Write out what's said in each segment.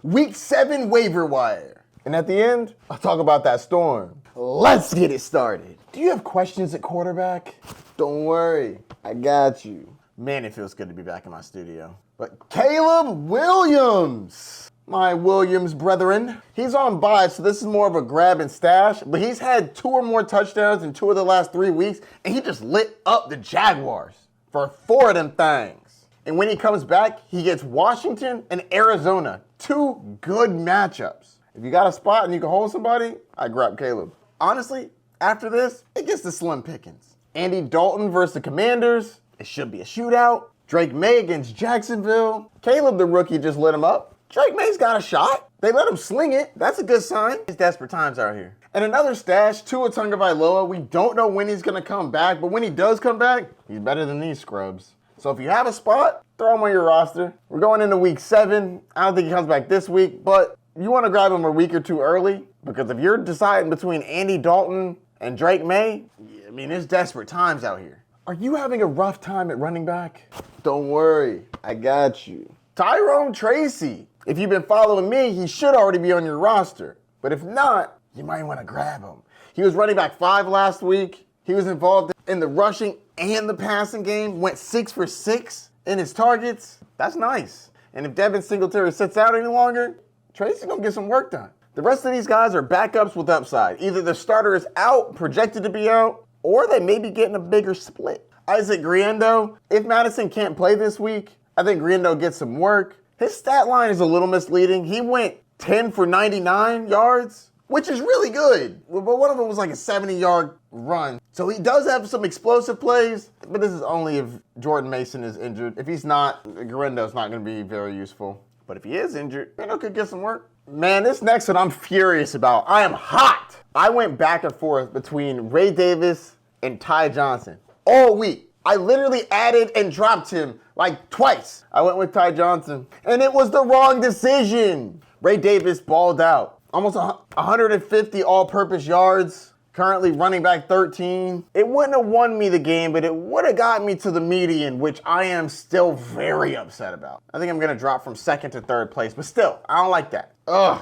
Week 7 waiver wire. And at the end, I'll talk about that storm. Let's get it started. Do you have questions at quarterback? Don't worry, I got you. Man, it feels good to be back in my studio. But Caleb Williams, my Williams brethren, he's on bye, so this is more of a grab and stash, but he's had 2 or more touchdowns in 2 of the last 3 weeks, and he just lit up the Jaguars for 4 of them things. And when he comes back, he gets Washington and Arizona, 2 good matchups. If you got a spot and you can hold somebody, I grab Caleb. Honestly, after this, it gets to slim pickings. Andy Dalton versus the Commanders, it should be a shootout. Drake May against Jacksonville. Caleb, the rookie, just lit him up. Drake May's got a shot. They let him sling it. That's a good sign. It's desperate times out here. And another stash, Tua Tagovailoa. We don't know when he's going to come back, but when he does come back, he's better than these scrubs. So if you have a spot, throw him on your roster. We're going into week 7. I don't think he comes back this week, but you want to grab him a week or 2 early, because if you're deciding between Andy Dalton and Drake May, I mean, it's desperate times out here. Are you having a rough time at running back? Don't worry, I got you. Tyrone Tracy. If you've been following me, he should already be on your roster. But if not, you might want to grab him. He was running back 5 last week. He was involved in the rushing and the passing game. Went 6 for 6 in his targets. That's nice. And if Devin Singletary sits out any longer, Tracy's going to get some work done. The rest of these guys are backups with upside. Either the starter is out, projected to be out, or they may be getting a bigger split. Isaac Griendo, if Madison can't play this week, I think Griendo gets some work. His stat line is a little misleading. He went 10 for 99 yards, which is really good. But one of them was like a 70-yard run. So he does have some explosive plays, but this is only if Jordan Mason is injured. If he's not, Griendo's not going to be very useful. But if he is injured, Griendo could get some work. Man, this next one I'm furious about. I am hot. I went back and forth between Ray Davis and Ty Johnson all week. I literally added and dropped him like twice. I went with Ty Johnson, and it was the wrong decision. Ray Davis balled out. Almost 150 all-purpose yards, currently running back 13. It wouldn't have won me the game, but it would have got me to the median, which I am still very upset about. I think I'm going to drop from 2nd to 3rd place, but still, I don't like that. Ugh.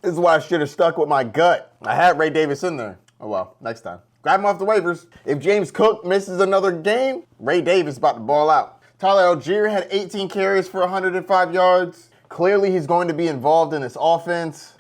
This is why I should have stuck with my gut. I had Ray Davis in there. Oh well, next time. Grab him off the waivers. If James Cook misses another game, Ray Davis about to ball out. Tyler Algier had 18 carries for 105 yards. Clearly, he's going to be involved in this offense,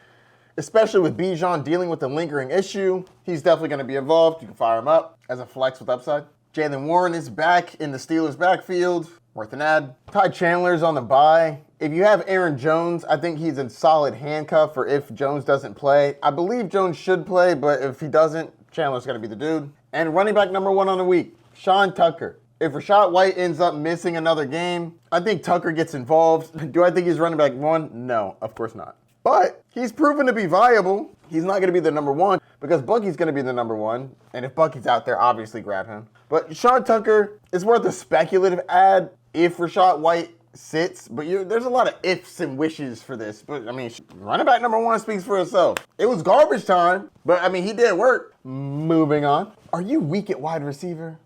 especially with Bijan dealing with a lingering issue. He's definitely going to be involved. You can fire him up as a flex with upside. Jalen Warren is back in the Steelers' backfield. Worth an ad. Ty Chandler's on the bye. If you have Aaron Jones, I think he's a solid handcuff for if Jones doesn't play. I believe Jones should play, but if he doesn't, Chandler's going to be the dude. And running back number 1 on the week, Sean Tucker. If Rashad White ends up missing another game, I think Tucker gets involved. Do I think he's running back 1? No, of course not. But he's proven to be viable. He's not going to be the number 1 because Bucky's going to be the number 1. And if Bucky's out there, obviously grab him. But Sean Tucker is worth a speculative ad if Rashad White sits, but there's a lot of ifs and wishes for this. But, I mean, running back number 1 speaks for itself. It was garbage time, but, I mean, he did work. Moving on. Are you weak at wide receiver?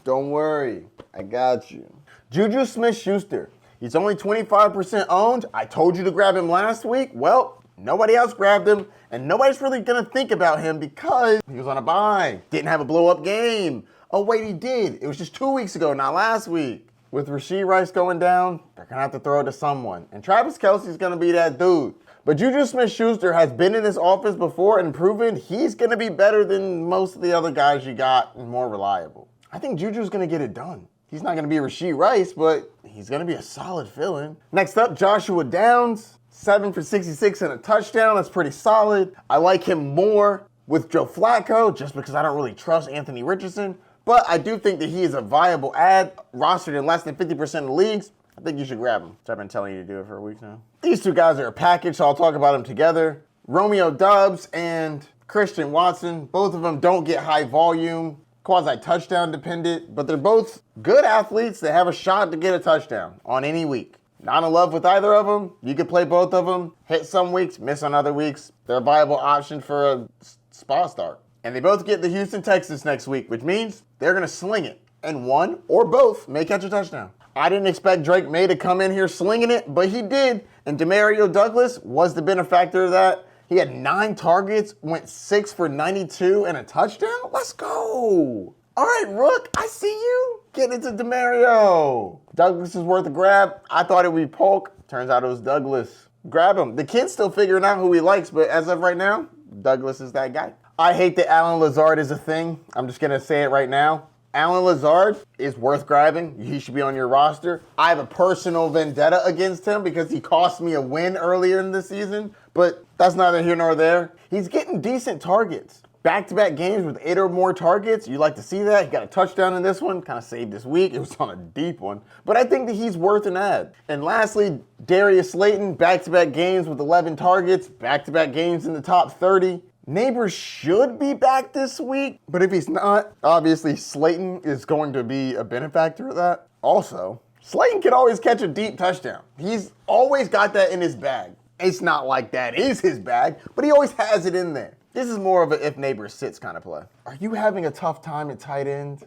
Don't worry. I got you. Juju Smith-Schuster. He's only 25% owned. I told you to grab him last week. Well, nobody else grabbed him, and nobody's really going to think about him because he was on a bye. Didn't have a blow-up game. Oh, wait, he did. It was just 2 weeks ago, not last week. With Rashee Rice going down, they're going to have to throw it to someone. And Travis Kelce's going to be that dude. But Juju Smith-Schuster has been in this offense before and proven he's going to be better than most of the other guys you got and more reliable. I think Juju's going to get it done. He's not going to be Rashee Rice, but he's going to be a solid fill-in. Next up, Joshua Downs. 7 for 66 and a touchdown. That's pretty solid. I like him more with Joe Flacco just because I don't really trust Anthony Richardson. But I do think that he is a viable ad, rostered in less than 50% of leagues. I think you should grab him. I've been telling you to do it for a week now. These 2 guys are a package, so I'll talk about them together. Romeo Doubs and Christian Watson. Both of them don't get high volume, quasi-touchdown dependent, but they're both good athletes that have a shot to get a touchdown on any week. Not in love with either of them. You could play both of them. Hit some weeks, miss on other weeks. They're a viable option for a spot start. And they both get the Houston Texans next week, which means they're going to sling it. And one or both may catch a touchdown. I didn't expect Drake May to come in here slinging it, but he did. And Demario Douglas was the benefactor of that. He had 9 targets, went 6 for 92 and a touchdown. Let's go. All right, Rook, I see you. Get into Demario. Douglas is worth a grab. I thought it would be Polk. Turns out it was Douglas. Grab him. The kid's still figuring out who he likes, but as of right now, Douglas is that guy. I hate that Alan Lazard is a thing. I'm just going to say it right now. Alan Lazard is worth grabbing. He should be on your roster. I have a personal vendetta against him because he cost me a win earlier in the season, but that's neither here nor there. He's getting decent targets. Back-to-back games with 8 or more targets. You like to see that. He got a touchdown in this one. Kind of saved this week. It was on a deep one. But I think that he's worth an ad. And lastly, Darius Slayton, back-to-back games with 11 targets. Back-to-back games in the top 30. Neighbors should be back this week, but if he's not, obviously Slayton is going to be a benefactor of that. Also, Slayton can always catch a deep touchdown. He's always got that in his bag. It's not like that is his bag, but he always has it in there. This is more of a if neighbor sits kind of play. Are you having a tough time at tight end?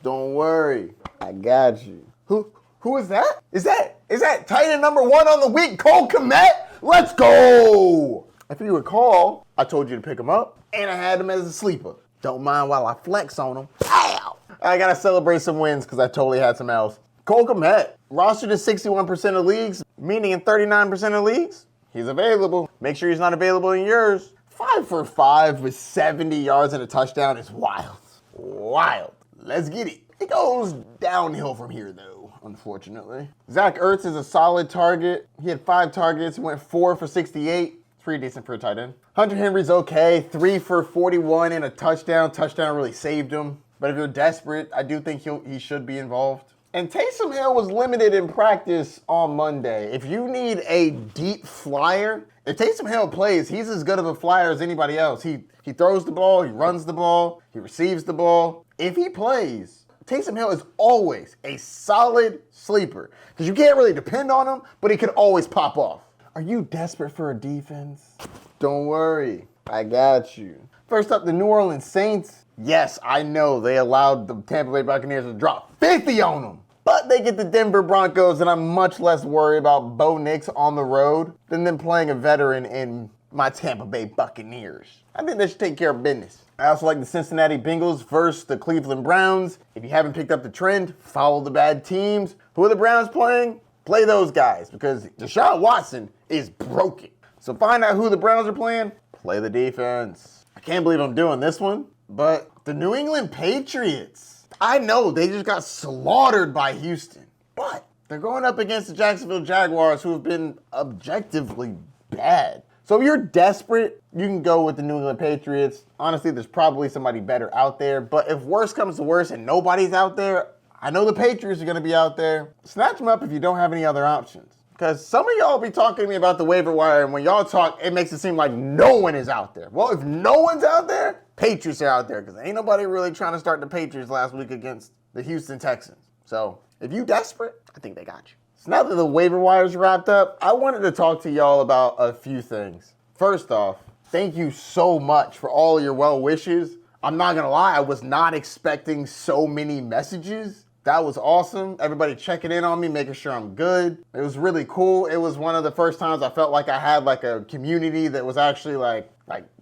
Don't worry, I got you. Who is that? Is that tight end number 1 on the week, Cole Kmet? Let's go! If you recall, I told you to pick him up, and I had him as a sleeper. Don't mind while I flex on him. Ow! I gotta celebrate some wins because I totally had some else. Cole Kmet, rostered in 61% of leagues, meaning in 39% of leagues, he's available. Make sure he's not available in yours. 5 for 5 with 70 yards and a touchdown is wild. Wild. Let's get it. It goes downhill from here, though, unfortunately. Zach Ertz is a solid target. He had 5 targets, went 4 for 68. Pretty decent for a tight end. Hunter Henry's okay. 3 for 41 and a touchdown. Touchdown really saved him. But if you're desperate, I do think he should be involved. And Taysom Hill was limited in practice on Monday. If you need a deep flyer, if Taysom Hill plays, he's as good of a flyer as anybody else. He throws the ball, he runs the ball, he receives the ball. If he plays, Taysom Hill is always a solid sleeper. Because you can't really depend on him, but he can always pop off. Are you desperate for a defense? Don't worry, I got you. First up, the New Orleans Saints. Yes, I know they allowed the Tampa Bay Buccaneers to drop 50 on them. But they get the Denver Broncos, and I'm much less worried about Bo Nix on the road than them playing a veteran in my Tampa Bay Buccaneers. I think they should take care of business. I also like the Cincinnati Bengals versus the Cleveland Browns. If you haven't picked up the trend, follow the bad teams. Who are the Browns playing? Play those guys because Deshaun Watson is broken. So find out who the Browns are playing, play the defense. I can't believe I'm doing this one, but the New England Patriots. I know they just got slaughtered by Houston, but they're going up against the Jacksonville Jaguars who have been objectively bad. So if you're desperate, you can go with the New England Patriots. Honestly, there's probably somebody better out there, but if worse comes to worse and nobody's out there, I know the Patriots are going to be out there. Snatch them up if you don't have any other options. Because some of y'all be talking to me about the waiver wire, and when y'all talk, it makes it seem like no one is out there. Well, if no one's out there, Patriots are out there. Because ain't nobody really trying to start the Patriots last week against the Houston Texans. So if you desperate, I think they got you. So now that the waiver wire's wrapped up, I wanted to talk to y'all about a few things. First off, thank you so much for all your well wishes. I'm not going to lie, I was not expecting so many messages. That was awesome. Everybody checking in on me, making sure I'm good. It was really cool. It was one of the first times I felt like I had like a community that was actually like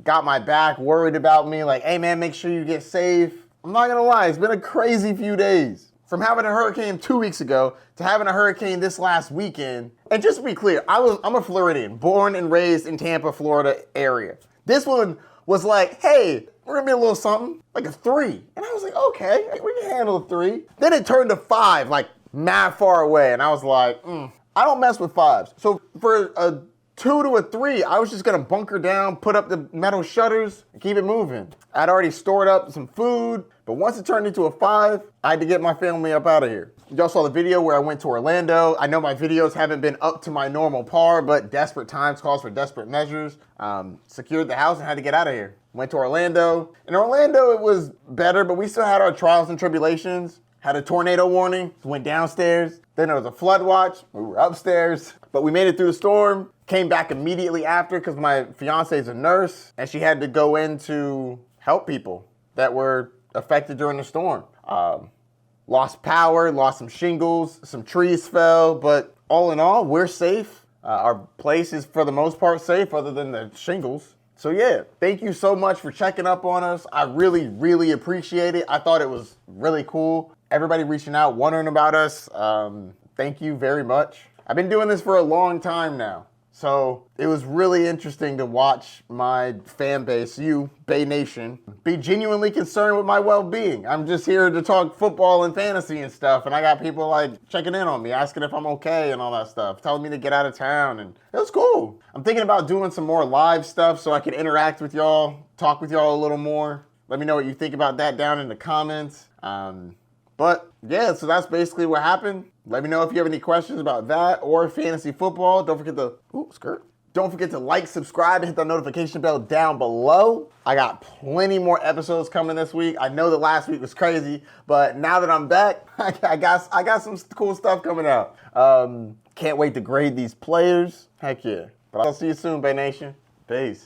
got my back, worried about me. Like, hey man, make sure you get safe. I'm not gonna lie, it's been a crazy few days. From having a hurricane 2 weeks ago to having a hurricane this last weekend. And just to be clear, I'm a Floridian, born and raised in Tampa, Florida area. This one was like, hey, we're gonna be a little something, like a 3. And I was like, okay, we can handle a 3. Then it turned to 5, like mad far away. And I was like, I don't mess with 5s. So for a 2 to a 3, I was just gonna bunker down, put up the metal shutters, and keep it moving. I'd already stored up some food, but once it turned into a 5, I had to get my family up out of here. Y'all saw the video where I went to Orlando. I know my videos haven't been up to my normal par, but desperate times calls for desperate measures. Secured the house and had to get out of here. Went to Orlando. In Orlando, it was better, but we still had our trials and tribulations. Had a tornado warning, went downstairs. Then there was a flood watch, we were upstairs. But we made it through the storm, came back immediately after because my fiance is a nurse and she had to go in to help people that were affected during the storm. lost power, lost some shingles, some trees fell, but all in all, we're safe. Our place is for the most part safe other than the shingles. So yeah, thank you so much for checking up on us. I really, really appreciate it. I thought it was really cool. Everybody reaching out, wondering about us. Thank you very much. I've been doing this for a long time now. So it was really interesting to watch my fan base, you, Bay Nation, be genuinely concerned with my well-being. I'm just here to talk football and fantasy and stuff, and I got people like checking in on me, asking if I'm okay and all that stuff, telling me to get out of town, and it was cool. I'm thinking about doing some more live stuff so I can interact with y'all, talk with y'all a little more. Let me know what you think about that down in the comments. But yeah, so that's basically what happened. Let me know if you have any questions about that or fantasy football. Don't forget to, Don't forget to like, subscribe, and hit the notification bell down below. I got plenty more episodes coming this week. I know that last week was crazy, but now that I'm back, I got some cool stuff coming out. Can't wait to grade these players. Heck yeah. But I'll see you soon, Bay Nation. Peace.